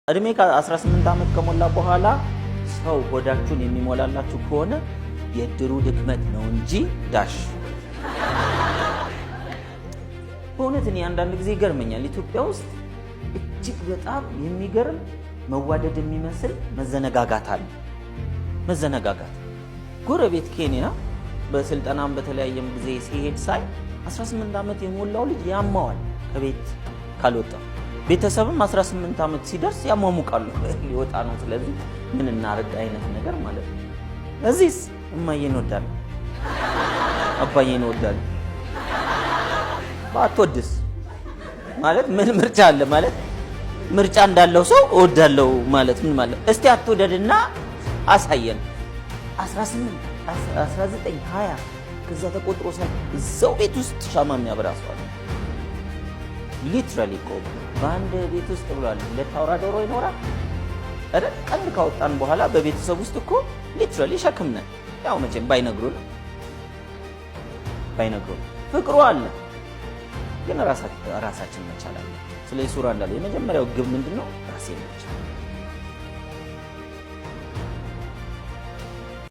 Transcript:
እድሜ ከ18 ዓመት ከሞላ በኋላ ሰው ሆዳችሁን የሚሞላላችሁ ከሆነ የድሩ ድክመት ነው እንጂ ዳሽ። በእውነት እኔ አንዳንድ ጊዜ ይገርመኛል። ኢትዮጵያ ውስጥ እጅግ በጣም የሚገርም መዋደድ የሚመስል መዘነጋጋት አለ። መዘነጋጋት ጎረቤት ኬንያ በስልጠናም በተለያየም ጊዜ ሲሄድ ሳይ 18 ዓመት የሞላው ልጅ ያማዋል ከቤት ካልወጣ። ቤተሰብም 18 ዓመት ሲደርስ ያሟሙቃሉ ሊወጣ ነው ስለዚህ ምን እናርግ አይነት ነገር ማለት ነው። እዚህስ እማዬን እወዳለሁ አባዬን እወዳለሁ ባትወድስ ማለት ምን ምርጫ አለ ማለት ምርጫ እንዳለው ሰው እወዳለሁ ማለት ምን ማለት እስቲ አትወደድና አሳየን 18 19 20 ከዛ ተቆጥሮ እዛው ቤት ውስጥ ሻማ የሚያበራ ሰው አለ። ሊትራሊ ቆም በአንድ ቤት ውስጥ ብሏል ለታውራ ዶሮ ይኖራል አይደል? ቀንድ ካወጣን በኋላ በቤተሰብ ውስጥ እኮ ሊትራሊ ሸክም ነን። ያው መቼም ባይነግሩን ፍቅሩ አለ ግን ራሳችን መቻል አለ። ስለዚህ ሱራ እንዳለ የመጀመሪያው ግብ ምንድነው? ራሴን መቻል